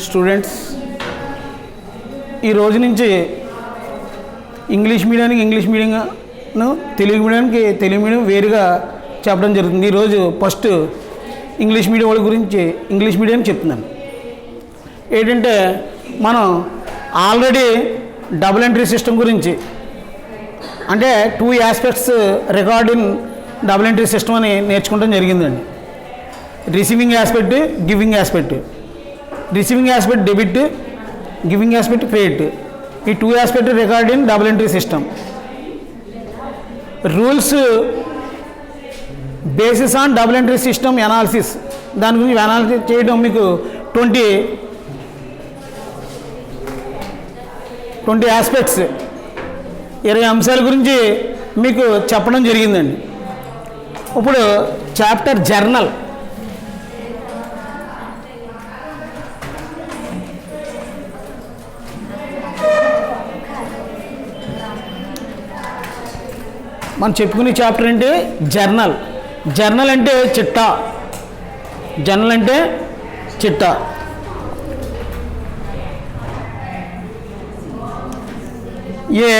Students, ఈ రోజు నుంచి ఇంగ్లీష్ మీడియానికి ఇంగ్లీష్ మీడియంను, తెలుగు మీడియానికి తెలుగు మీడియం వేరుగా చెప్పడం జరుగుతుంది. ఈరోజు ఫస్ట్ ఇంగ్లీష్ మీడియం వాళ్ళ గురించి ఇంగ్లీష్ మీడియం చెప్తున్నాను. ఏంటంటే మనం ఆల్రెడీ డబుల్ ఎంట్రీ సిస్టమ్ గురించి, అంటే 2 aspects recording double entry system అని నేర్చుకోవడం జరిగిందండి. Receiving aspect, giving aspect. Receiving aspect debit, giving aspect credit. ఈ 2 aspect recording double entry system. Rules basis on double entry system analysis, దాని గురించి analysis చేయడం మీకు 20 ఆస్పెక్ట్స్ 20 అంశాల గురించి మీకు చెప్పడం జరిగిందండి. ఇప్పుడు చాప్టర్ జర్నల్. మనం చెప్పుకునే చాప్టర్ అంటే జర్నల్. జర్నల్ అంటే చిట్టా. జర్నల్ అంటే చిట్టా. A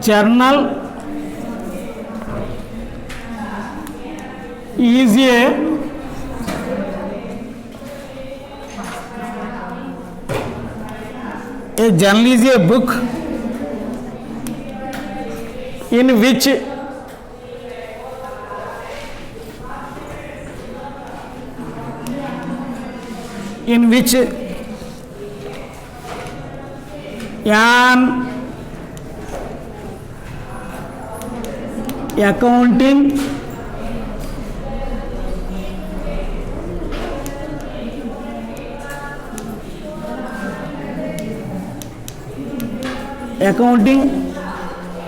journal is a journal is a book in which an accounting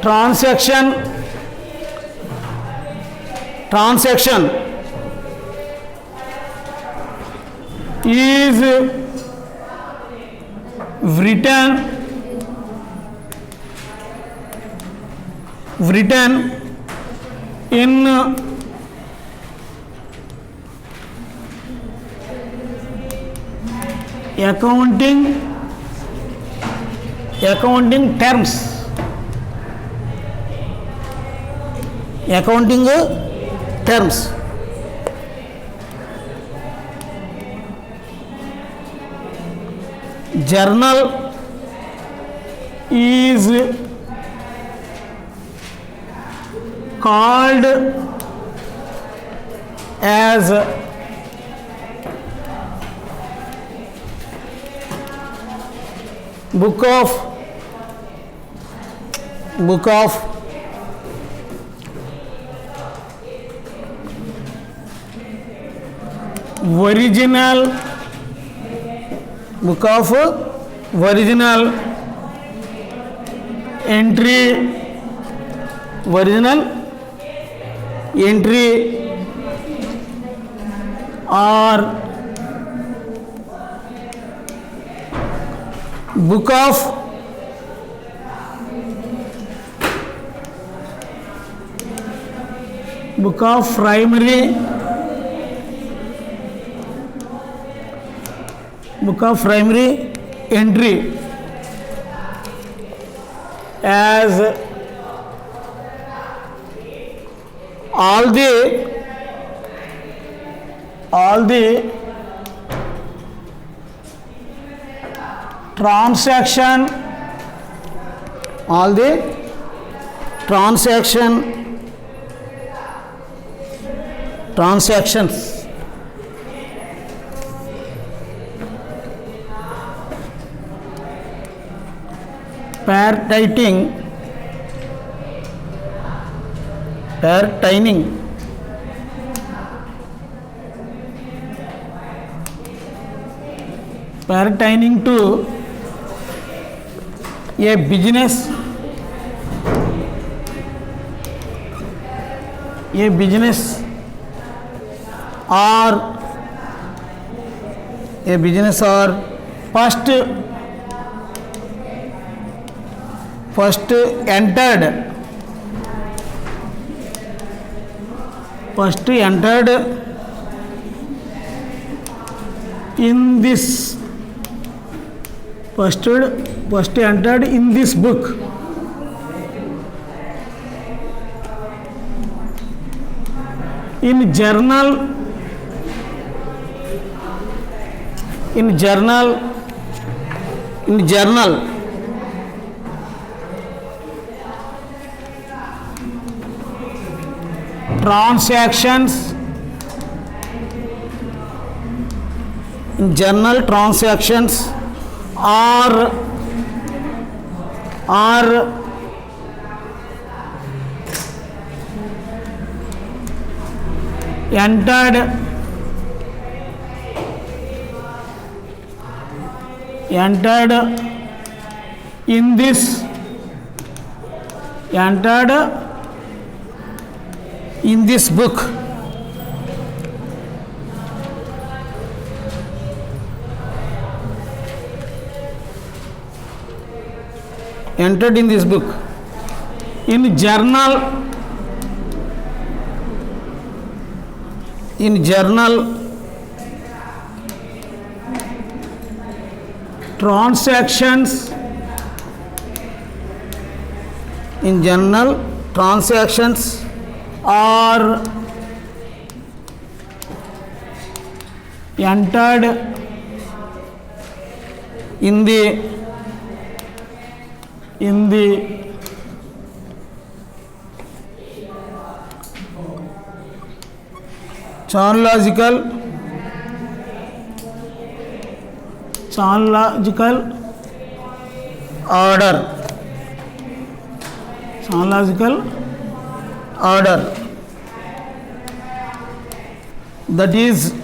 transaction is written in accounting terms. Accounting terms. Journal is called as book of original entry or book of primary entry as all the transactions pertaining to a business or first entered in this first entered in this book. In journal transactions, in journal transactions are entered in this book. Entered in this book. In journal transactions are entered in the chronological order, that is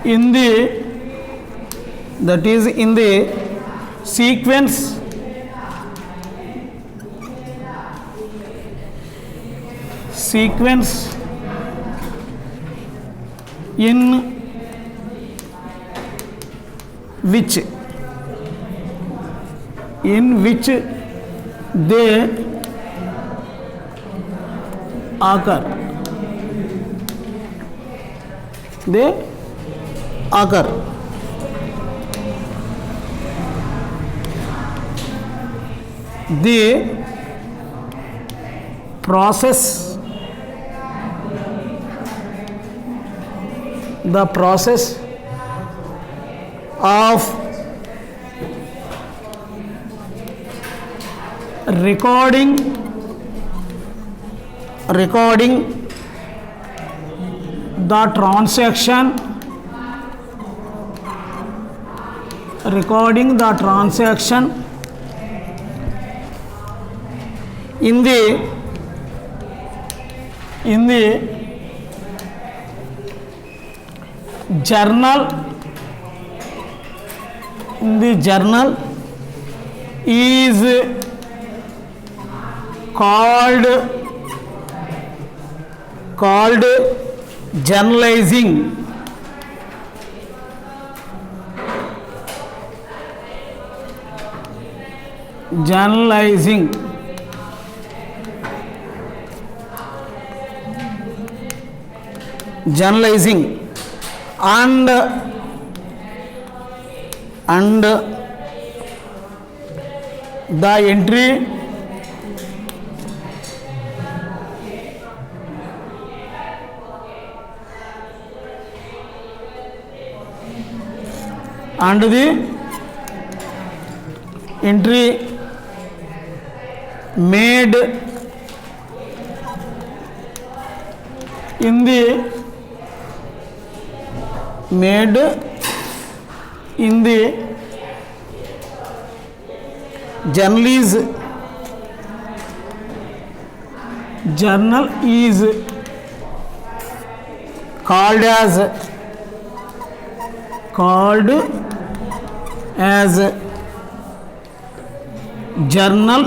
in the sequence in which they occur. The process of recording the transaction in the journal is called journalizing. And the entry made in the journal is called as journal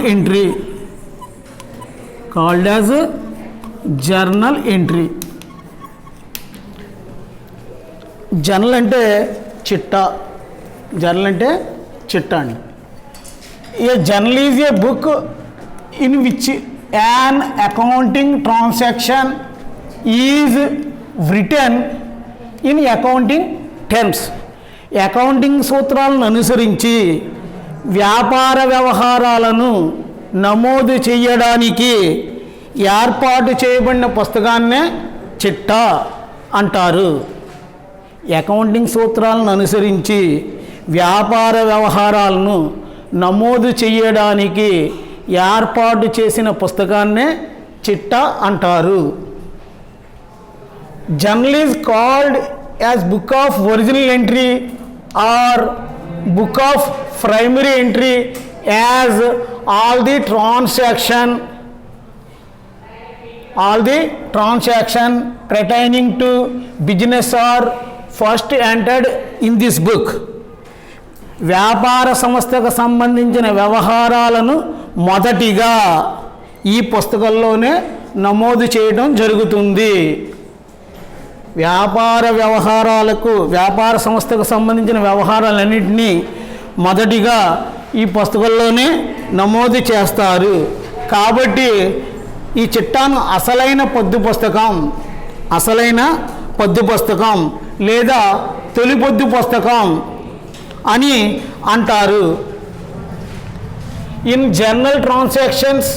entry. Journal అంటే చిట్టా అండి. A journal is a book in which an accounting transaction is written in accounting terms. Accounting సూత్రాలను అనుసరించి వ్యాపార వ్యవహారాలను నమోదు చేయడానికి ఏర్పాటు చేయబడిన పుస్తకాన్నే చిట్టా అంటారు. అకౌంటింగ్ సూత్రాలను అనుసరించి వ్యాపార వ్యవహారాలను నమోదు చేయడానికి ఏర్పాటు చేసిన పుస్తకాన్నే చిట్టా అంటారు. Journal is called as book of original entry or book of primary entry as all the transaction pertaining to business are first entered in this book. వ్యాపార సంస్థకు సంబంధించిన వ్యవహారాలను మొదటిగా ఈ పుస్తకంలోనే నమోదు చేయడం జరుగుతుంది. వ్యాపార సంస్థకు సంబంధించిన వ్యవహారాలన్నింటినీ మొదటిగా ఈ పుస్తకంలోనే నమోదు చేస్తారు. కాబట్టి ఈ చిట్టాను అసలైన పొద్దు పుస్తకం లేదా తొలి పొద్దు పుస్తకం అని అంటారు. In journal transactions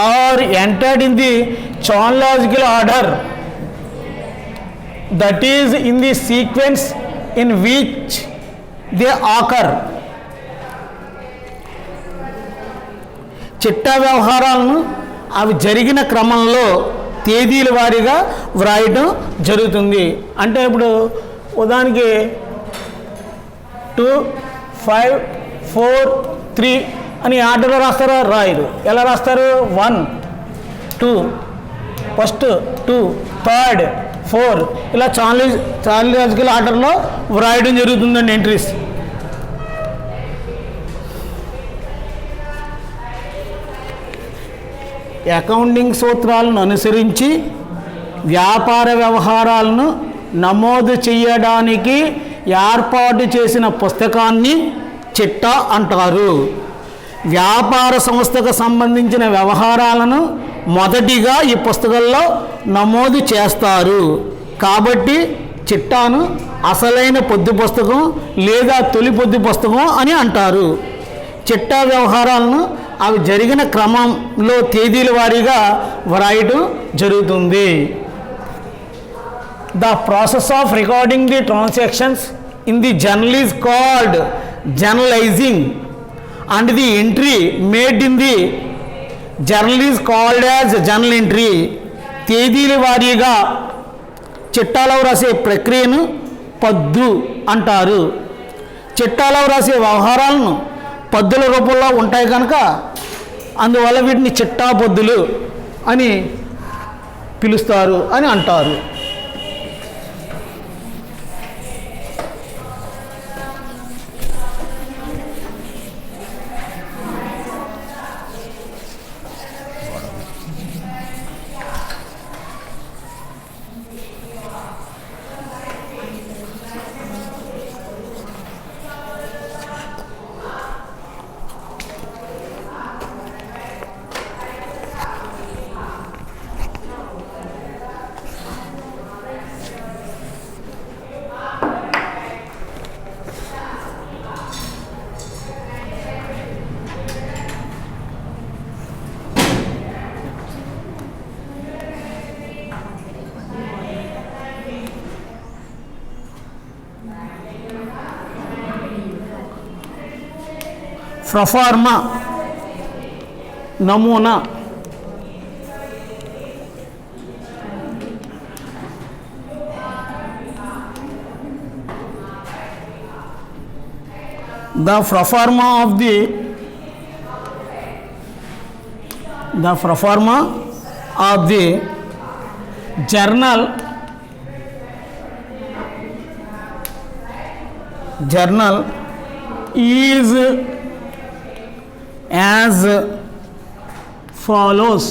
are entered in the chronological order, that is in the sequence in which they occur. చిట్టా వ్యవహారాలను అవి జరిగిన క్రమంలో తేదీల వారీగా వ్రాయటం జరుగుతుంది. అంటే ఇప్పుడు ఉదాహరణకి 2, 5, 4, 3 అని ఆర్డర్లో రాస్తారో రాయరు. ఎలా రాస్తారు? 1, 2, ఫస్ట్ 2, 3, 4 ఇలా చాలాజికల్ ఆర్డర్లో వ్రాయడం జరుగుతుందండి ఎంట్రీస్. అకౌంటింగ్ సూత్రాలను అనుసరించి వ్యాపార వ్యవహారాలను నమోదు చేయడానికి ఏర్పాటు చేసిన పుస్తకాన్ని చిట్టా అంటారు. వ్యాపార సంస్థకు సంబంధించిన వ్యవహారాలను మొదటిగా ఈ పుస్తకంలో నమోదు చేస్తారు. కాబట్టి చిట్టాను అసలైన పొద్దు పుస్తకం లేదా తొలి పొద్దు పుస్తకం అని అంటారు. చిట్టా వ్యవహారాలను అవి జరిగిన క్రమంలో తేదీల వారీగా వ్రాయటం జరుగుతుంది. The process of recording the transactions in the journal is called journalising and the entry made in the journal is called as journal entry. తేదీల వారీగా చిట్టాలో రాసే ప్రక్రియను పద్దు అంటారు. చిట్టాలో రాసే వ్యవహారాలను పద్దుల రూపంలో ఉంటాయి కనుక అందువల్ల వీటిని చిట్టా పద్దులు అని పిలుస్తారు అని అంటారు. ప్రొఫార్మా నమూనా the proforma of the journal is as follows.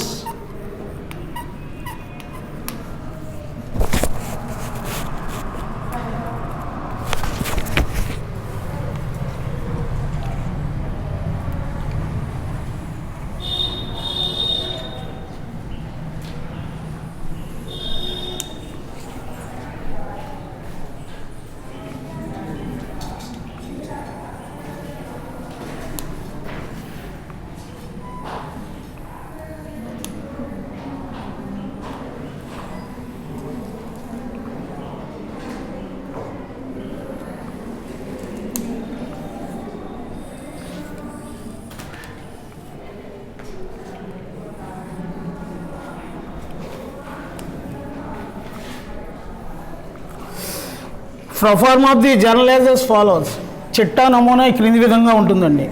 Perform of the journal as follows. చిట్టా నమూనా ఈ క్రింది విధంగా ఉంటుందండి.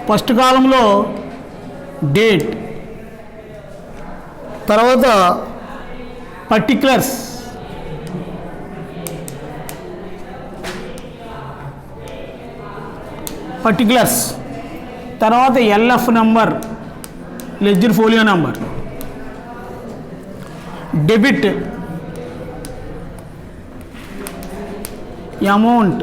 ఫస్ట్ కాలంలో డేట్, తర్వాత పర్టిక్యులర్స్, తర్వాత LF number, ledger folio number, debit, amount,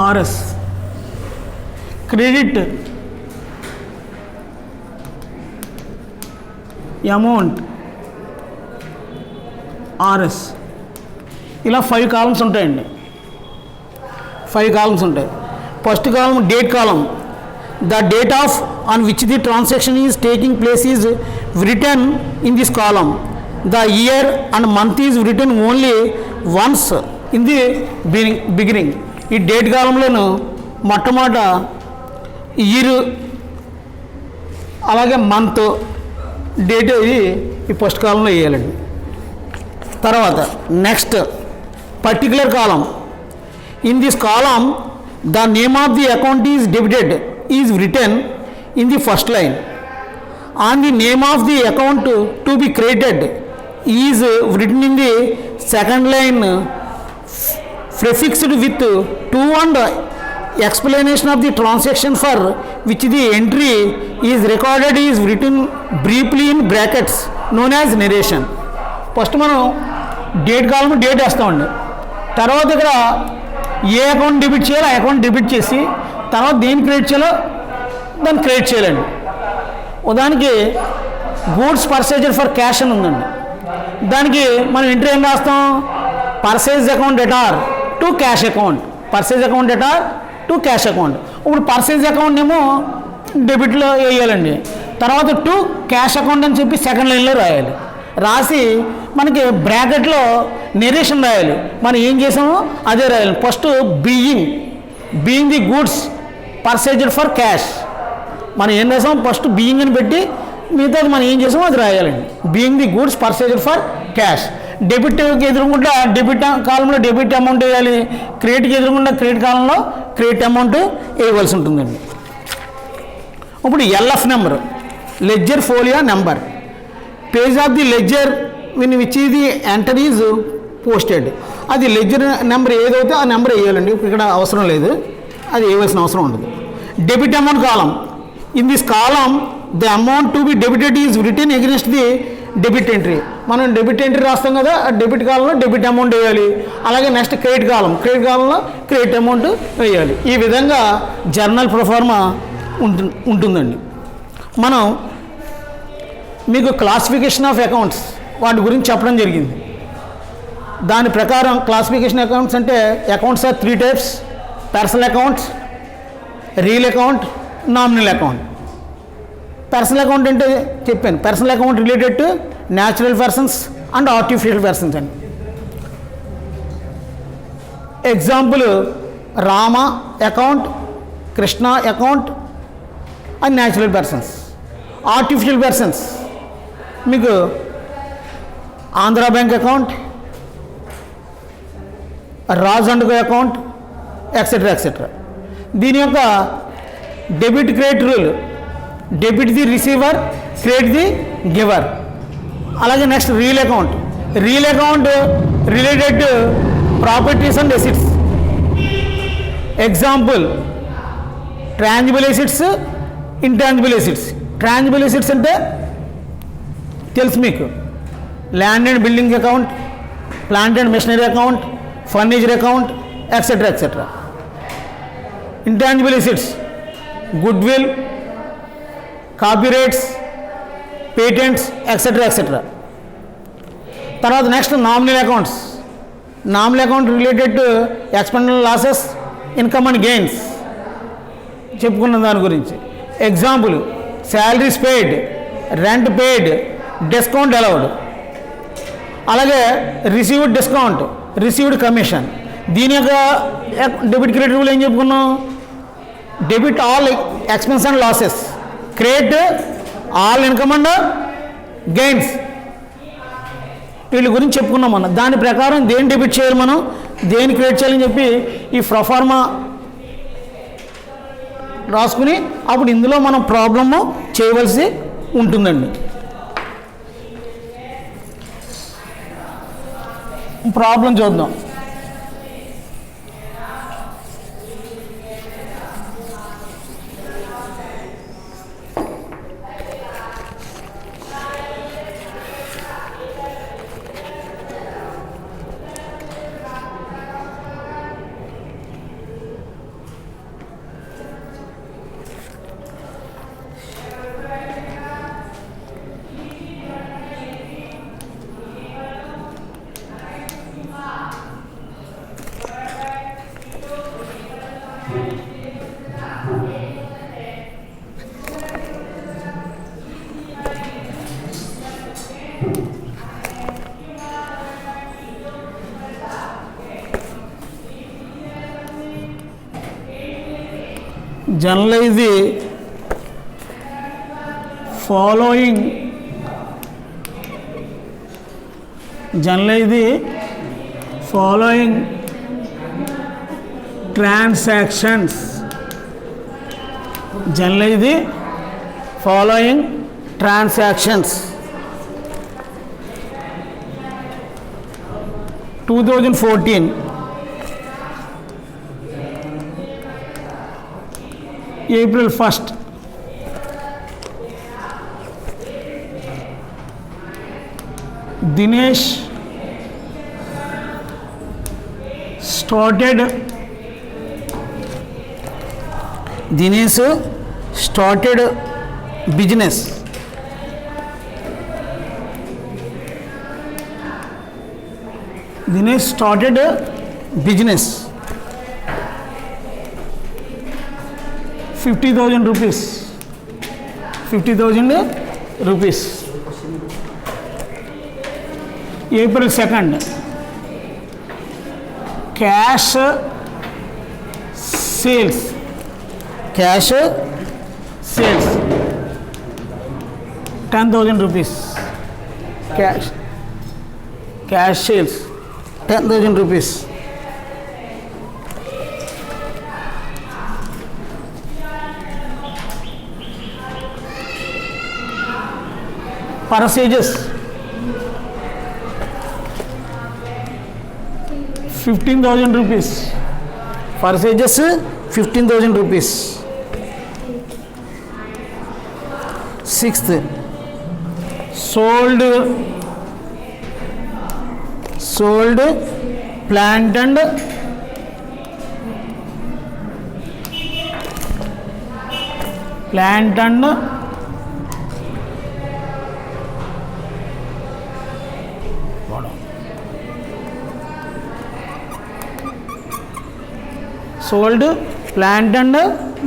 RS, credit, amount, RS. ఇలా 5 కాలమ్స్ ఉంటాయండి. 5 కాలమ్స్ ఉంటాయి. First column date column. The date of on which the transaction is taking place is return in this column. The year and month is return only once in the beginning. ఈ date కాలంలోను మొట్టమొదట year, అలాగే month, date ఇది ఈ first కాలంలో వేయాలండి. తర్వాత next particular column. In this column the name of the account is debited is return in the first line. On the name of the account to be created is return in the second line prefixed with to and explanation of the transaction for which the entry is recorded is written briefly in brackets known as narration. First మనం date కాలం date వేస్తామండి. తర్వాత ఇక్కడ ఏ account debit చేయాలో ఆ account debit చేసి తర్వాత దేని credit చేయాలో దాన్ని క్రెడిట్ చేయాలండి. ఉదాహరణకి గూడ్స్ పర్చేజ్డ్ ఫర్ క్యాష్ అని ఉందండి. దానికి మనం ఎంట్రీ ఏం రాస్తాం? Purchase account debtor to cash account, purchase account debtor to cash account. ఇప్పుడు పర్చేజ్ అకౌంట్ ఏమో డెబిట్లో వేయాలండి. తర్వాత టు క్యాష్ అకౌంట్ అని చెప్పి సెకండ్ లైన్లో రాయాలి. రాసి మనకి బ్రాకెట్లో నెరేషన్ రాయాలి. మనం ఏం చేసామో అదే రాయాలి. First being the goods purchased for cash మనం ఏం రాసాం? ఫస్ట్ బీయింగ్ అని పెట్టి మిగతాది మనం ఏం చేసామో అది రాయాలండి. Being the goods purchased for cash. డెబిట్కి ఎదురుకుండా డెబిట్ కాలంలో డెబిట్ అమౌంట్ వేయాలి. క్రెడిట్కి ఎదురుకుండా క్రెడిట్ కాలంలో క్రెడిట్ అమౌంట్ వేయవలసి ఉంటుందండి. ఇప్పుడు LF number, ledger folio number, page of the ledger win which the enter is posted. అది లెడ్జర్ నెంబర్ ఏదైతే ఆ నెంబర్ వేయాలండి. ఇక్కడ అవసరం లేదు, అది వేయవలసిన అవసరం ఉండదు. Debit amount column. In this column the amount to be debited is return against the debit entry. మనం డెబిట్ ఎంట్రీ రాస్తాం కదా, ఆ డెబిట్ కాలంలో డెబిట్ అమౌంట్ వేయాలి. అలాగే నెక్స్ట్ క్రెడిట్ కాలంలో క్రెడిట్ అమౌంట్ వేయాలి. ఈ విధంగా జర్నల్ ప్రొఫార్మా ఉంటుందండి. మనం మీకు క్లాసిఫికేషన్ ఆఫ్ అకౌంట్స్ వాటి గురించి చెప్పడం జరిగింది. దాని ప్రకారం క్లాసిఫికేషన్ అకౌంట్స్ అంటే accounts are 3 types: personal accounts, real account, nominal account. Personal account అంటే చెప్పాను, personal account related to natural persons and artificial persons అని. Example Rama account, Krishna account and natural persons. Artificial persons మీకు Andhra bank account, Raj and co account, etcetera. దీని యొక్క debit credit rule: debit the receiver, credit the giver. అలాగే next real account related to properties and assets. Example tangible assets, intangible assets. Tangible assets అంటే తెలుసు మీకు: land and building account, plant and machinery account, furniture account, etcetera. Intangible assets goodwill, copyrights, patents, etcetera. తర్వాత next nominal accounts. Nominal account related to expenditure losses, income and gains చెప్పుకున్న దాని గురించి. Example salaries paid, rent paid, discount allowed. అలాగే received discount, received commission. దీని యొక్క debit credit rule ఏం చెప్పుకున్నాం? Debit all expense and losses, credit all income and gains. వీళ్ళ గురించి చెప్పుకున్నాం మనం. దాని ప్రకారం దేని డెబిట్ చేయాలి, మనం దేని క్రియేట్ చేయాలని చెప్పి ఈ ప్రొఫార్మా రాసుకుని అప్పుడు ఇందులో మనం ప్రాబ్లము చేయవలసి ఉంటుందండి. ప్రాబ్లం చూద్దాం. Generalize the following transactions. Generalize the following transactions. 2014 April 1st, Dinesh started business. Dinesh started business. 50,000 rupees. 50,000 rupees. April 2nd, cash sales. 10,000 rupees. Cash sales 10,000 rupees. Purchases 15,000 rupees. Purchases 15,000 rupees. 6th, sold plant and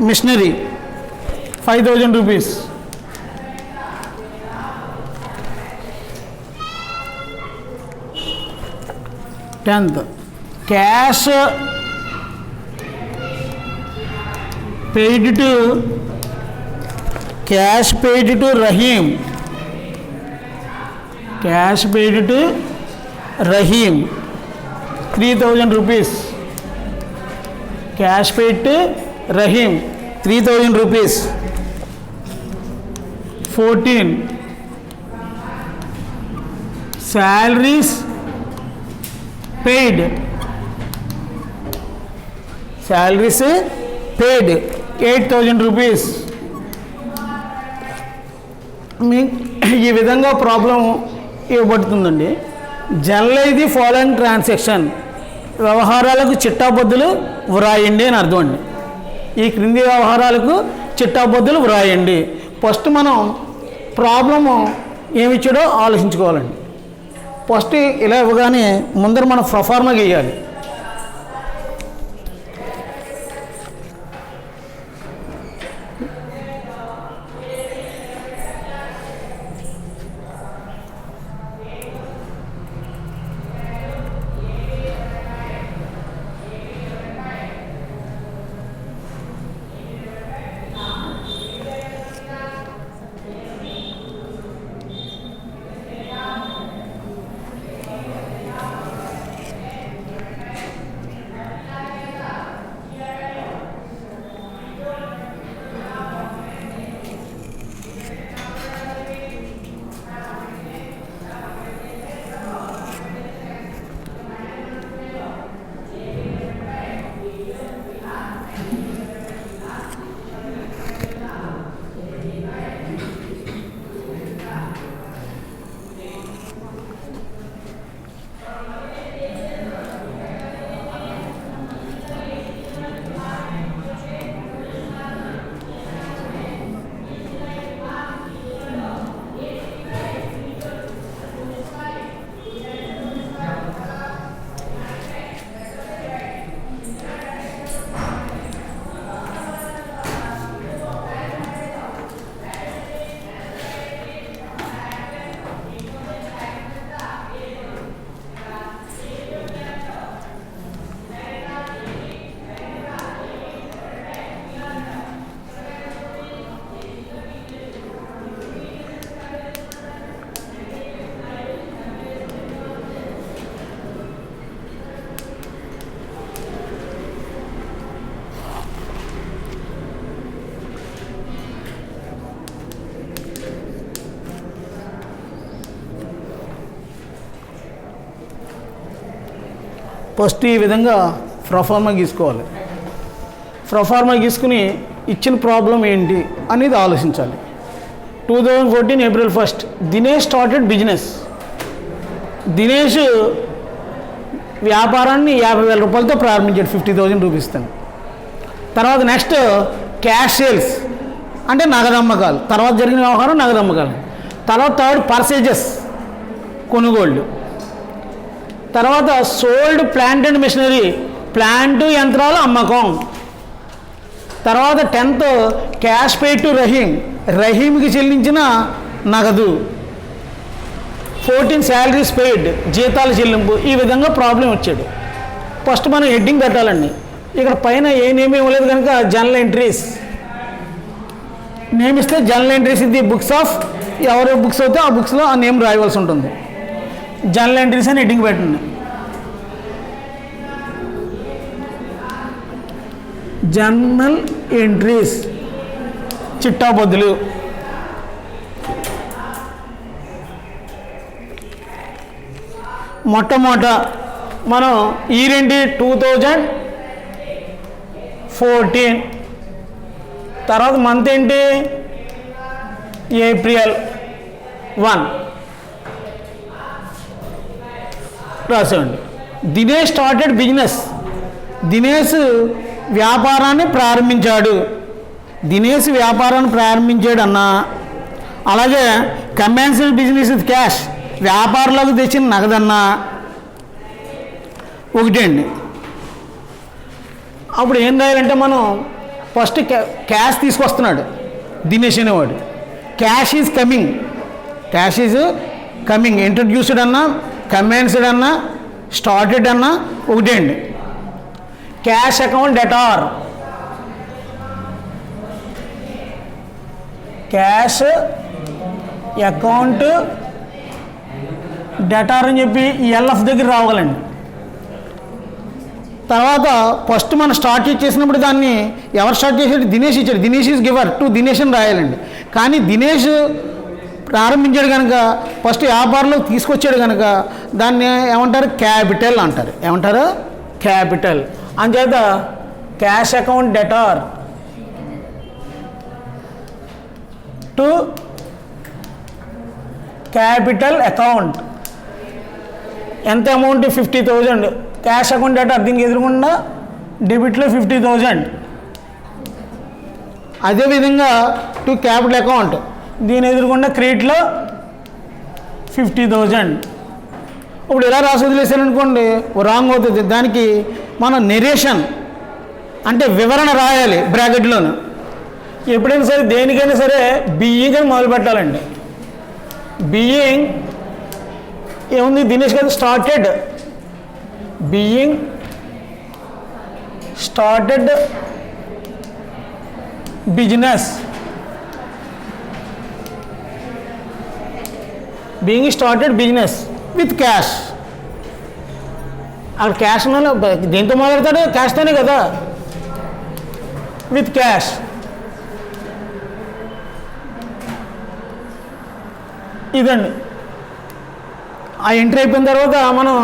machinery 5,000 rupees. 10th, cash paid to Rahim. 3,000 rupees. Cash paid to Rahim 3,000 rupees. 14, salaries paid 8,000 rupees. ఈ విధంగా problem ఇవ్వబడుతుందండి. Journalise the following transaction, వ్యవహారాలకు చిట్టాబద్దులు వ్రాయండి అని అర్థం అండి. ఈ క్రింది వ్యవహారాలకు చిట్టాబద్దులు వ్రాయండి. ఫస్ట్ మనం ప్రాబ్లము ఏమిచ్చాడో ఆలోచించుకోవాలండి. ఫస్ట్ ఇలా ఇవ్వగానే ముందర మనం ప్రొఫార్మా గీయాలి. ఫస్ట్ ఈ విధంగా ప్రొఫార్మా గీసుకోవాలి. ప్రొఫార్మా గీసుకుని ఇచ్చిన ప్రాబ్లం ఏంటి అనేది ఆలోచించాలి. 2014 April 1 Dinesh started business. Dinesh వ్యాపారాన్ని 50,000 రూపాయలతో ప్రారంభించాడు, 50,000 రూపీస్తో. తర్వాత నెక్స్ట్ క్యాష్ సేల్స్ అంటే నగదు అమ్మకాలు, తర్వాత జరిగిన వ్యవహారం నగదు అమ్మకాలు. తర్వాత థర్డ్ పర్చేజెస్ కొనుగోళ్ళు. తర్వాత sold plant and machinery plant యంత్రాలు అమ్మకం. తర్వాత 10th క్యాష్ పే టు రహీంకి చెల్లించిన నగదు. 14 శాలరీస్ పెయిడ్ జీతాల చెల్లింపు. ఈ విధంగా ప్రాబ్లం వచ్చాడు. ఫస్ట్ మనం హెడ్డింగ్ పెట్టాలండి. ఇక్కడ పైన ఏ నేమ్ ఇవ్వలేదు కనుక జర్నల్ ఎంట్రీస్ నేమ్ ఇస్తే జర్నల్ ఎంట్రీస్ ఇది బుక్స్ ఆఫ్ ఎవరి బుక్స్ అయితే ఆ బుక్స్లో ఆ నేమ్ రాయవలసి ఉంటుంది. జర్నల్ ఎంట్రీస్ అని హెడ్డింగ్ పెట్టండి. జర్నల్ ఎంట్రీస్ చిట్టాబొద్దులు. మొట్టమొదట మనం ఈరేంటి 2014. తర్వాత మంత్ ఏంటి April 1 రాసేయండి. Dinesh started business. దినేష్ వ్యాపారాన్ని ప్రారంభించాడు. దినేష్ వ్యాపారాన్ని ప్రారంభించాడన్నా. అలాగే కమెన్స్డ్ బిజినెస్ విత్ క్యాష్ వ్యాపారంలోకి తెచ్చిన నగదన్నా ఒకటే అండి. అప్పుడు ఏం రాయాలంటే మనం ఫస్ట్ క్యాష్ తీసుకొస్తున్నాడు దినేష్ అనేవాడు. క్యాష్ ఈజ్ కమింగ్ ఇంట్రడ్యూస్డ్ అన్నా కమెన్స్డ్ అన్నా స్టార్టెడ్ అన్నా ఒకటే అండి. Cash account debtor, cash account debtor అని చెప్పి ఎల్ఎఫ్ దగ్గర రావాలండి. తర్వాత ఫస్ట్ మనం స్టార్ట్ చేసినప్పుడు దాన్ని ఎవరు స్టార్ట్ చేసాడు? దినేష్ ఇచ్చాడు. Dinesh is giver to Dinesh అని రాయాలండి. కానీ దినేష్ ప్రారంభించాడు కనుక ఫస్ట్ వ్యాపారంలో తీసుకొచ్చాడు కనుక దాన్ని ఏమంటారు? క్యాపిటల్ అంటారు. ఏమంటారు? క్యాపిటల్. అంచేత cash account debtor to capital account. ఎంత అమౌంట్? 50,000. క్యాష్ అకౌంట్ డెటార్ దీనికి ఎదురుకుండా డెబిట్లో 50,000. అదేవిధంగా టు క్యాపిటల్ అకౌంట్ దీని ఎదురుకుండా క్రెడిట్లో 50,000. ఇప్పుడు ఇలా రాసి వదిలేసారనుకోండి రాంగ్ అవుతుంది. దానికి మనం నెరేషన్ అంటే వివరణ రాయాలి బ్రాకెట్లోను. ఎప్పుడైనా సరే దేనికైనా సరే బియ్యింగ్ అని మొదలు పెట్టాలండి. బియ్యింగ్ ఏముంది? దినేష్ గారు started being started business. Being started business with cash. అక్కడ క్యాష్ ఉన్న దేంతో మొదలెడతాడు? క్యాష్తోనే కదా. With cash. ఇదండి. ఆ ఎంట్రీ అయిపోయిన తర్వాత మనం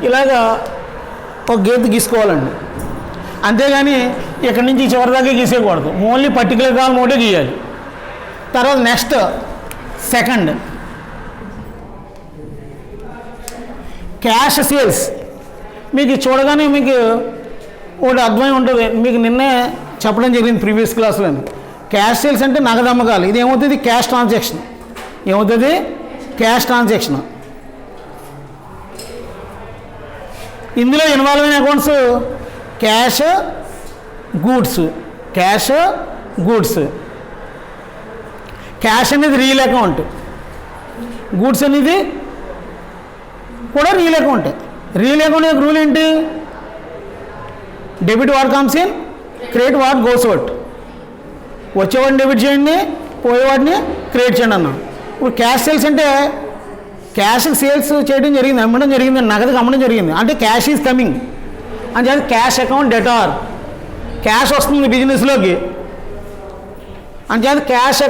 ఇలాగా ఒక గీత గీసుకోవాలండి. అంతేగాని ఇక్కడి నుంచి చివరి దాకా గీసేయకూడదు. ఓన్లీ పర్టికులర్ కాలం ఒకటే గీయాలి. తర్వాత నెక్స్ట్ సెకండ్ క్యాష్ సేల్స్. మీకు చూడగానే మీకు ఒకటి అర్థమై ఉంటుంది. మీకు నిన్నే చెప్పడం జరిగింది ప్రీవియస్ క్లాస్లో. క్యాష్ సేల్స్ అంటే నగదు అమ్మకాలు. ఇది ఏమవుతుంది? Cash transaction. ఏమవుతుంది? Cash transaction. ఇందులో ఇన్వాల్వ్ అయిన అకౌంట్స్ క్యాష్ గూడ్స్. క్యాష్ అనేది రియల్ అకౌంట్, గూడ్స్ అనేది కూడా రియల్ అకౌంట్. రియల్ అకౌంట్ యొక్క రూల్ ఏంటి? Debit what comes in, credit what goes out. వచ్చేవాడిని డెబిట్ చేయండి, పోయేవాడిని క్రెడిట్ చేయండి అన్నాం. ఇప్పుడు క్యాష్ సేల్స్ అంటే క్యాష్ సేల్స్ చేయడం జరిగింది, అమ్మడం జరిగింది, నగదుకి అమ్మడం జరిగింది. అంటే క్యాష్ ఈజ్ కమింగ్ అని చెప్పి క్యాష్ అకౌంట్ డెటార్. క్యాష్ వస్తుంది బిజినెస్లోకి అని చెప్పి క్యాష్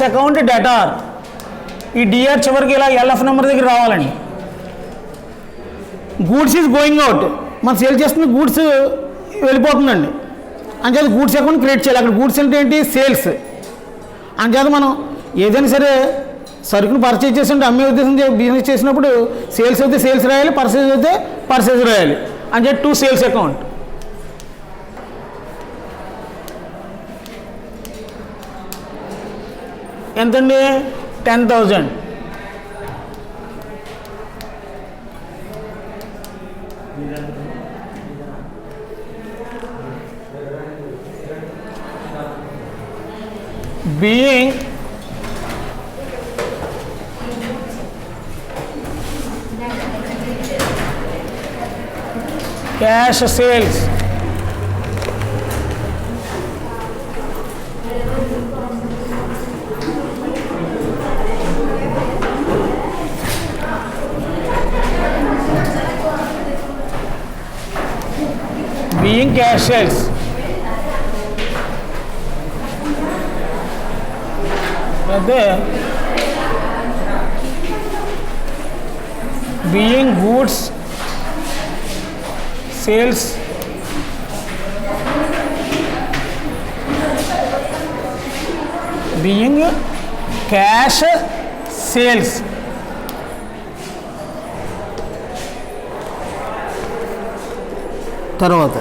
అకౌంట్ డెటార్. ఈ డిఆర్ చివరికి ఇలా ఎల్ఎఫ్ నెంబర్ దగ్గర రావాలండి. గూడ్స్ ఈజ్ గోయింగ్ అవుట్, మనం సేల్ చేస్తున్న గూడ్స్ వెళ్ళిపోతుందండి. అంచేత గూడ్స్ అకౌంట్ క్రియేట్ చేయాలి. అక్కడ గూడ్స్ అంటే ఏంటి? సేల్స్. అంచేత మనం ఏదైనా సరే సరుకును పర్చేజ్ చేసి అమ్మే ఉద్దేశం బిజినెస్ చేసినప్పుడు సేల్స్ అయితే సేల్స్ రాయాలి, పర్చేజ్ అయితే పర్చేజ్ రాయాలి. అంచేత టు సేల్స్ అకౌంట్. ఎంతండి? 10,000. being cash sales, being cash sales, అయితే being goods sales being cash sales. తర్వాత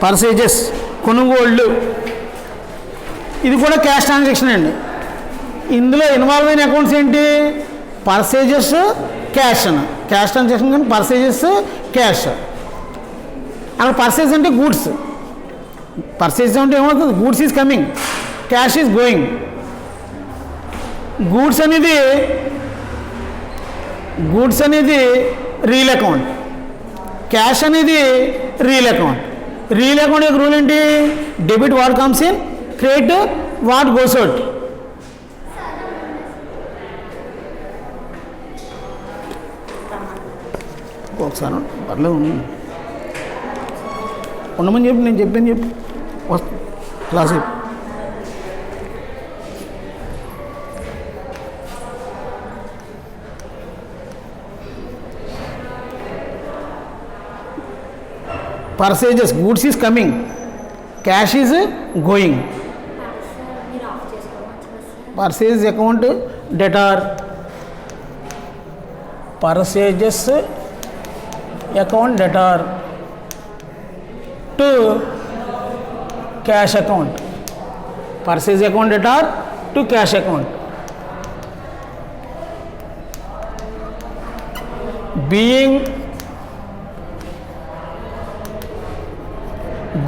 పర్సేజెస్ కొనుగోళ్ళు, ఇది కూడా క్యాష్ ట్రాన్సాక్షన్ అండి. ఇందులో ఇన్వాల్వ్ అయిన అకౌంట్స్ ఏంటి? పర్సేజెస్, క్యాష్ ట్రాన్సాక్షన్ కానీ పర్సేజెస్ క్యాష్. అక్కడ పర్సేజ్ అంటే గూడ్స్, పర్సేజ్ అంటే ఏమవుతుంది? Goods is coming, cash is going. Goods అనేది రీల్ అకౌంట్, క్యాష్ అనేది రీల్ అకౌంట్. రీల్ అకౌంట్ యొక్క రూల్ ఏంటి? Debit what comes in, credit what goes out. ఒకసారి పర్లేదు ఉండమని చెప్పి నేను చెప్పాను చెప్పి class purchases, goods is coming, cash is going. Purchase account debtor, purchases account debtor to cash account. Purchase account debtor to cash account. Being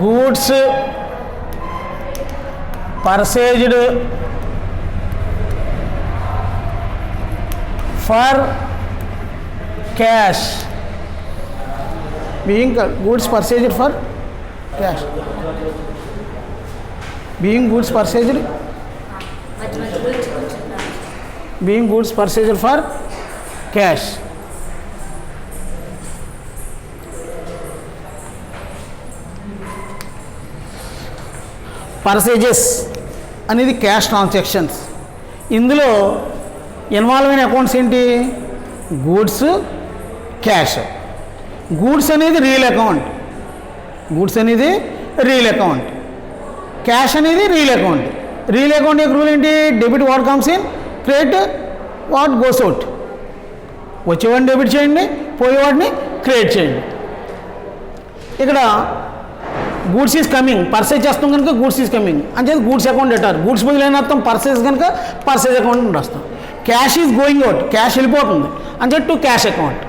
goods purchased for cash, being goods purchased for cash, being goods purchased for cash. పర్సేజెస్ అనేది cash transactions. ఇందులో involve అయిన accounts ఏంటి? Goods, cash. Goods అనేది real account, cash అనేది real account. Real account యొక్క rule ఏంటి? Debit what comes in, credit what goes out. వచ్చేవాడిని debit చేయండి, పోయేవాడిని క్రెడిట్ చేయండి. ఇక్కడ గూడ్స్ ఈజ్ కమింగ్, పర్చేజ్ చేస్తాం కనుక గూడ్స్ ఈజ్ కమింగ్ అని చెప్పి గూడ్స్ అకౌంట్ పెట్టారు. గూడ్స్ బదులు అయిన అర్థం పర్చేజ్ కనుక పర్చేజ్ అకౌంట్ రాస్తాం. Cash is going out, cash వెళ్ళిపోతుంది అని చెప్పి టు క్యాష్ అకౌంట్.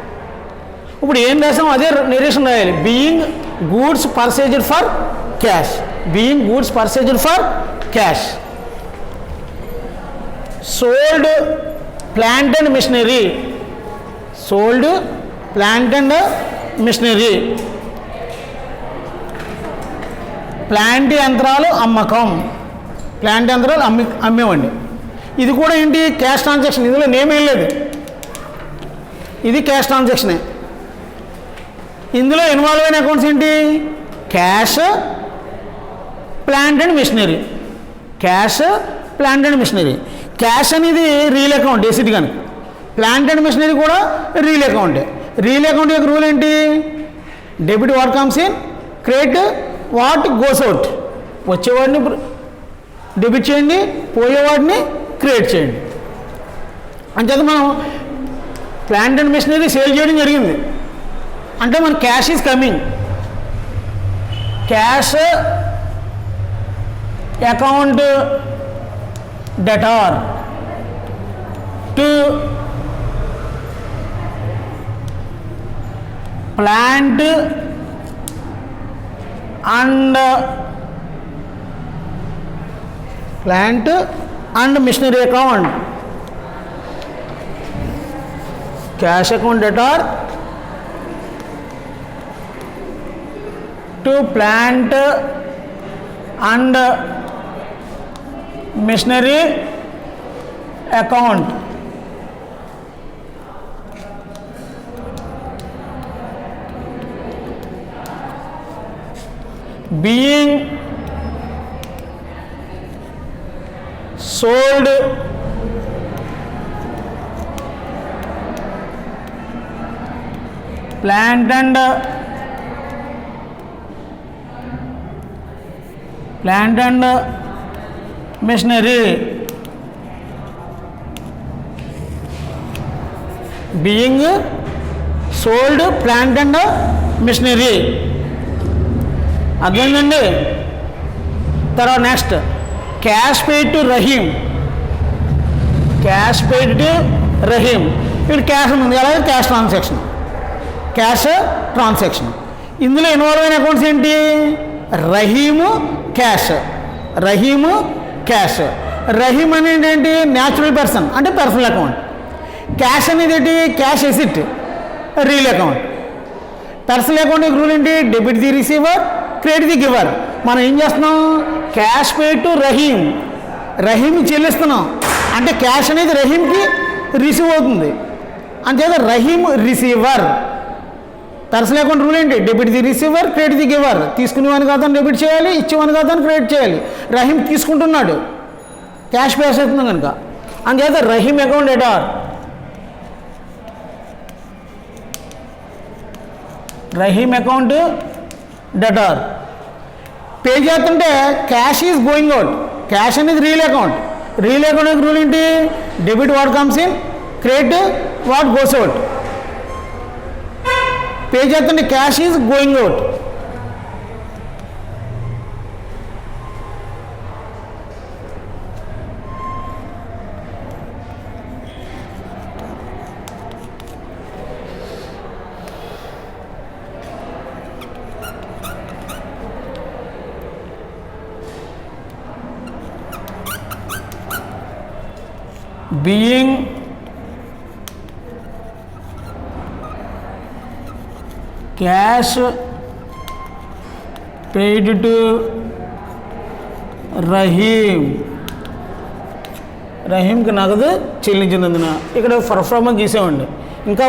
ఇప్పుడు ఏం రాసాం? అదే నెరేషన్ రాయాలి. Being goods purchased for cash, being goods purchased for cash. Sold plant and machinery, plant యంత్రాలు అమ్మకం, అమ్మేవండి. ఇది కూడా ఏంటి? Cash transaction. ఇందులో నేమ్ ఏం లేదు, ఇది క్యాష్ ట్రాన్సాక్షనే. ఇందులో ఇన్వాల్వ్ అయిన అకౌంట్స్ ఏంటి? Cash, plant and machinery. Cash, plant and machinery. Cash అనేది రియల్ అకౌంట్ ఏసీటీ కనుక, ప్లాంట్ అండ్ మిషనరీ కూడా రియల్ అకౌంటే. రియల్ అకౌంట్ యొక్క రూల్ ఏంటి? Debit what comes in, credit what goes out. వచ్చేవాడిని డెబిట్ చేయండి, పోయేవాడిని క్రియేట్ చేయండి. అంచేత మనం ప్లాంట్ అండ్ మిషనరీ సేల్ చేయడం జరిగింది అంటే మన cash is coming. Cash account debtor to plant and machinery account. Cash account debtor to plant and machinery account. being sold plant and machinery, being sold plant and machinery. అర్థమైందండి. తర్వాత next cash paid to Rahim. Cash paid to Rahim. ఇక్కడ cash ఉంది, అలాగే cash transaction. Cash transaction ఇందులో involve అయిన accounts ఏంటి? Rahim, cash. Rahim, cash. Rahim అనేది ఏంటి? న్యాచురల్ పర్సన్ అంటే పర్సనల్ అకౌంట్. క్యాష్ అనేది ఏంటి? Cash asset, real account. Personal account rule ఏంటి? Debit the receiver, credit the giver. మనం ఏం చేస్తున్నాం? Cash paid to Rahim. రహీంకి చెల్లిస్తున్నాం అంటే క్యాష్ అనేది రహీంకి రిసీవ్ అవుతుంది. అంతేత Rahim receiver. Personal account rule ఏంటి? Debit the receiver, credit the giver. తీసుకునేవానికి అతను డెబిట్ చేయాలి, ఇచ్చేవానికి అతను క్రెడిట్ చేయాలి. రహీం తీసుకుంటున్నాడు, క్యాష్ పేస్ అవుతుంది కనుక. అంతేత Rahim account debtor. Rahim account debtor. Pay చేస్తుంటే cash is going out. Cash అనేది real account. Real account rule ఏంటి? Debit what comes in, credit what goes out. Pay చేస్తుంటే cash is going out. being cash paid to Rahim. రహీంకి నగదు చెల్లించినందున ఇక్కడ performance గీసామండి. ఇంకా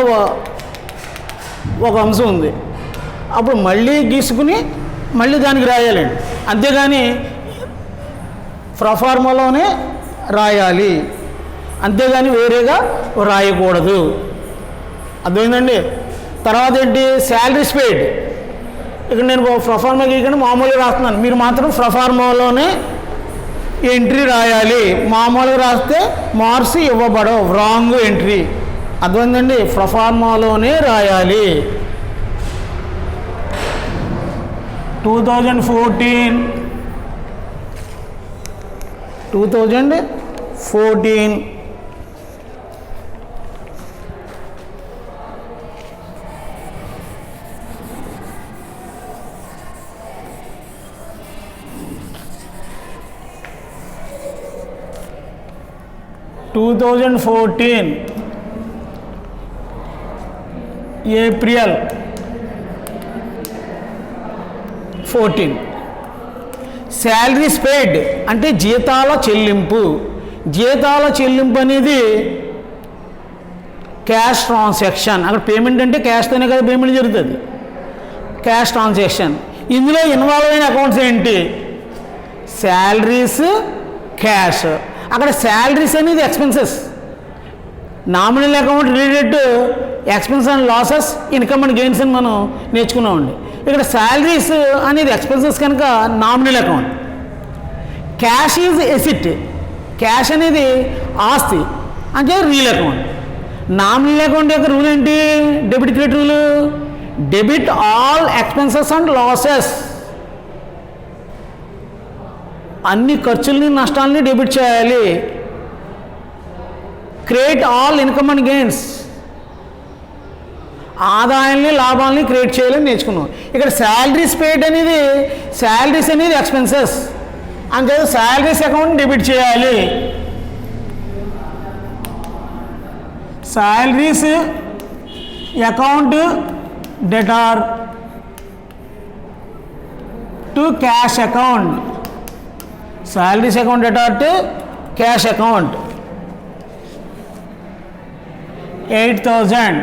ఒక అంశం ఉంది, అప్పుడు మళ్ళీ గీసుకుని మళ్ళీ దానికి రాయాలండి. అంతేగాని ప్రొఫార్మాలోనే రాయాలి, అంతేగాని వేరేగా రాయకూడదు. అర్థమైందండి. తర్వాత ఏంటి? Salaries paid. ఇక్కడ నేను ప్రొఫార్మా గీయకుండా మామూలుగా రాస్తున్నాను, మీరు మాత్రం ప్రొఫార్మాలోనే ఎంట్రీ రాయాలి. మామూలుగా రాస్తే మార్క్స్ ఇవ్వబడవు, రాంగ్ ఎంట్రీ. అర్థమైందండి. ప్రొఫార్మాలోనే రాయాలి. 2014 ఏప్రిల్ 14 శాలరీస్ పెయిడ్ అంటే జీతాల చెల్లింపు. జీతాల చెల్లింపు అనేది క్యాష్ ట్రాన్సాక్షన్. అక్కడ పేమెంట్ అంటే క్యాష్తోనే కదా పేమెంట్ జరుగుతుంది, క్యాష్ ట్రాన్సాక్షన్. ఇందులో ఇన్వాల్వ్ అయిన అకౌంట్స్ ఏంటి? Salaries cash. అక్కడ శాలరీస్ అనేది expenses, nominal account related to expense and losses, income and gains అని మనం నేర్చుకున్నామండి. ఇక్కడ శాలరీస్ అనేది ఎక్స్పెన్సెస్ కనుక nominal account. Cash is asset, cash అనేది ఆస్తి అంటే రియల్ అకౌంట్. నామినల్ అకౌంట్ యొక్క రూల్ ఏంటి? Debit credit rule. Debit all expenses and losses, అన్ని ఖర్చుల్ని నష్టాలని డెబిట్ చేయాలి. Credit all income and gains, ఆదాయాల్ని లాభాలని క్రియేట్ చేయాలని నేర్చుకున్నాం. ఇక్కడ శాలరీస్ పేడ్ అనేది, శాలరీస్ అనేది ఎక్స్పెన్సెస్ అంటే శాలరీస్ అకౌంట్ డెబిట్ చేయాలి. Salaries account debtor to cash account, salaries account debtor to cash account. 8,000.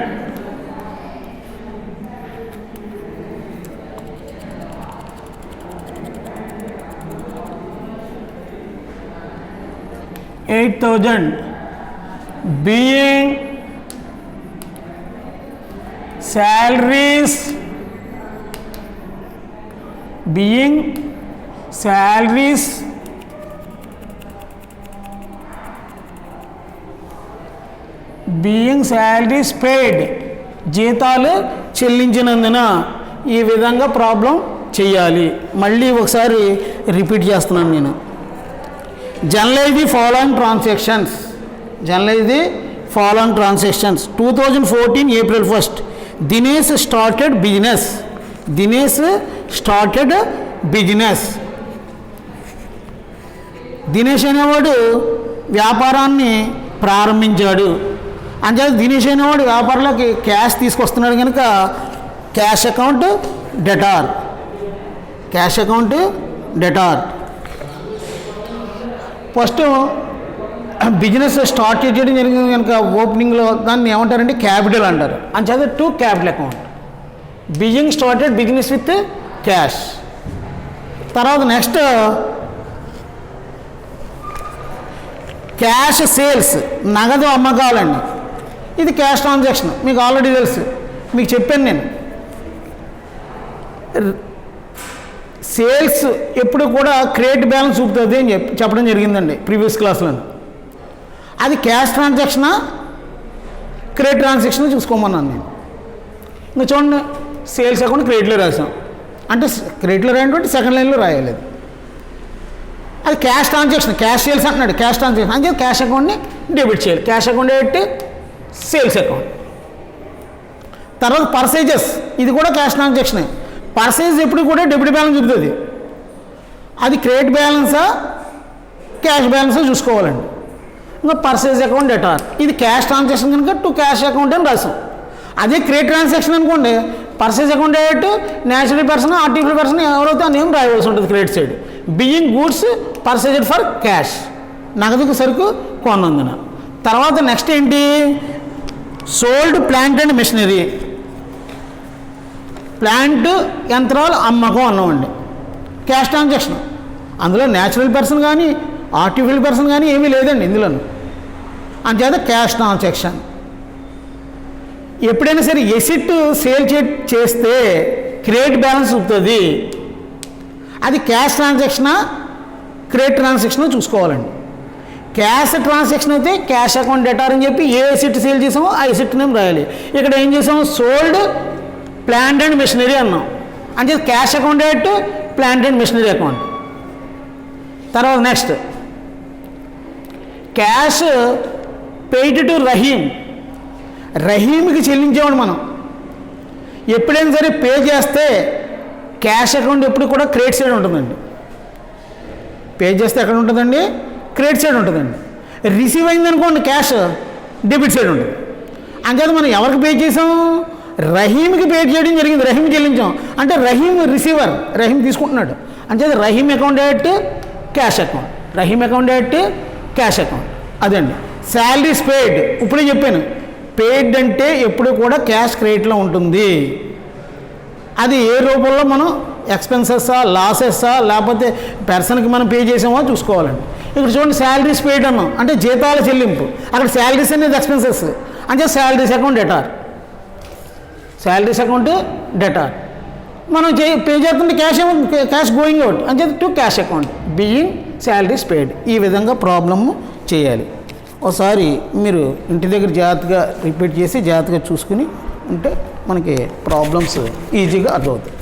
Being salaries paid, జీతాలు చెల్లించినందున ఈ విధంగా ప్రాబ్లం చేయాలి. మళ్ళీ ఒకసారి రిపీట్ చేస్తున్నాను నేను. Journalise the following transactions. 2014 April 1st, Dinesh started business. Dinesh అనేవాడు వ్యాపారాన్ని ప్రారంభించాడు. అంచేత దినేష్ అనేవాడు వ్యాపారంలోకి క్యాష్ తీసుకొస్తున్నాడు కనుక cash account debtor. First business start చేయడం జరిగింది కనుక ఓపెనింగ్లో దాన్ని ఏమంటారంటే క్యాపిటల్ అంటారు. అంచేత to capital account. Being started business with cash. తర్వాత నెక్స్ట్ క్యాష్ సేల్స్, నగదు అమ్మకాలండి. ఇది క్యాష్ ట్రాన్సాక్షన్, మీకు ఆల్రెడీ తెలుసు, మీకు చెప్పాను నేను. సేల్స్ ఎప్పుడు కూడా క్రెడిట్ బ్యాలెన్స్ చూపుతుంది అని చెప్పడం జరిగిందండి ప్రీవియస్ క్లాస్లో. అది క్యాష్ ట్రాన్సాక్షనా క్రెడిట్ ట్రాన్సాక్షన్ చూసుకోమన్నాను నేను. ఇంకా చూడండి, సేల్స్ అకౌంట్ క్రెడిట్లో రాసాం అంటే క్రెడిట్లో రాయంటే సెకండ్ లైన్లో రాయాలి. అది క్యాష్ ట్రాన్సాక్షన్, క్యాష్ సేల్స్ అంటున్నాడు, క్యాష్ ట్రాన్సాక్షన్ అంటే క్యాష్ అకౌంట్ని డెబిట్ చేయాలి. Cash account debit, sales account. తర్వాత పర్చేజెస్, ఇది కూడా క్యాష్ ట్రాన్సాక్షనే. పర్చేజ్ ఎప్పుడు కూడా డెబిట్ బ్యాలెన్స్ చూపుతుంది. అది క్రెడిట్ బ్యాలెన్సా క్యాష్ బ్యాలెన్సా చూసుకోవాలండి. ఇంకా పర్చేజ్ అకౌంట్ డెటార్, ఇది క్యాష్ ట్రాన్సాక్షన్ కనుక టు క్యాష్ అకౌంట్ అని రాసాం. అదే క్రెడిట్ ట్రాన్సాక్షన్ అనుకోండి, purchase account debit, natural person artificial person ఎవరైతే ఆ నేమ్ రాయవలసి ఉంటుంది credit side. Being goods purchased for cash, నగదుకు సరుకు కొన్నందున. తర్వాత నెక్స్ట్ ఏంటి? Sold plant and machinery, plant యంత్రాలు అమ్మకం అన్నామండి. క్యాష్ ట్రాన్సాక్షన్, అందులో న్యాచురల్ పర్సన్ కానీ ఆర్టిఫిషియల్ పర్సన్ కానీ ఏమీ లేదండి ఇందులోను. అంచేత క్యాష్ ట్రాన్సాక్షన్. ఎప్పుడైనా సరే ఎసిట్ సేల్ చేస్తే క్రెడిట్ బ్యాలెన్స్ ఉంటుంది. అది క్యాష్ ట్రాన్సాక్షనా క్రెడిట్ ట్రాన్సాక్షనా చూసుకోవాలండి. క్యాష్ ట్రాన్సాక్షన్ అయితే క్యాష్ అకౌంట్ డెటార్ అని చెప్పి ఏ ఎసిట్ సేల్ చేసామో ఆ ఎసిట్ నేమ్ రాయాలి. ఇక్కడ ఏం చేసాము? సోల్డ్ ప్లాంట్ అండ్ మెషినరీ అన్నాం. అంటే క్యాష్ అకౌంట్ డెట్, ప్లాంట్ అండ్ మెషినరీ అకౌంట్. తర్వాత next cash paid to Rahim, రహీంకి చెల్లించేవాడు మనం. ఎప్పుడైనా సరే పే చేస్తే క్యాష్ అకౌంట్ ఎప్పుడు కూడా క్రెడిట్ సైడ్ ఉంటుందండి. పే చేస్తే ఎక్కడ ఉంటుందండి? క్రెడిట్ సైడ్ ఉంటుందండి. రిసీవ్ అయిందనుకోండి క్యాష్ డెబిట్ సైడ్ ఉంటుంది. అంచేత మనం ఎవరికి పే చేసాం? రహీంకి పే చేయడం జరిగింది, రహీం చెల్లించాం. అంటే రహీం రిసీవర్, రహీం తీసుకుంటున్నాడు. అంచేత Rahim account debt cash account, Rahim account debt cash account. అదండి శాలరీస్ పెయిడ్. ఇప్పుడే చెప్పాను, పెయిడ్ అంటే ఎప్పుడు కూడా క్యాష్ క్రెడిట్లో ఉంటుంది. అది ఏ రూపంలో మనం ఎక్స్పెన్సెస్సా లాసెస్సా లేకపోతే పర్సన్కి మనం పే చేసామో చూసుకోవాలండి. ఇక్కడ చూడండి శాలరీస్ పెయిడ్ అన్నాం అంటే జీతాల చెల్లింపు, అక్కడ శాలరీస్ అనేది ఎక్స్పెన్సెస్ అంటే salaries account debtor, salaries account debtor. మనం పే చేస్తుంటే క్యాష్ గోయింగ్ అవుట్ అని చెప్పి to cash account being salaries paid. ఈ విధంగా ప్రాబ్లమ్ చేయాలి. ఒకసారి మీరు ఇంటి దగ్గర జాగ్రత్తగా రిపీట్ చేసి జాగ్రత్తగా చూసుకుని ఉంటే మనకి ప్రాబ్లమ్స్ ఈజీగా అర్థమవుతాయి.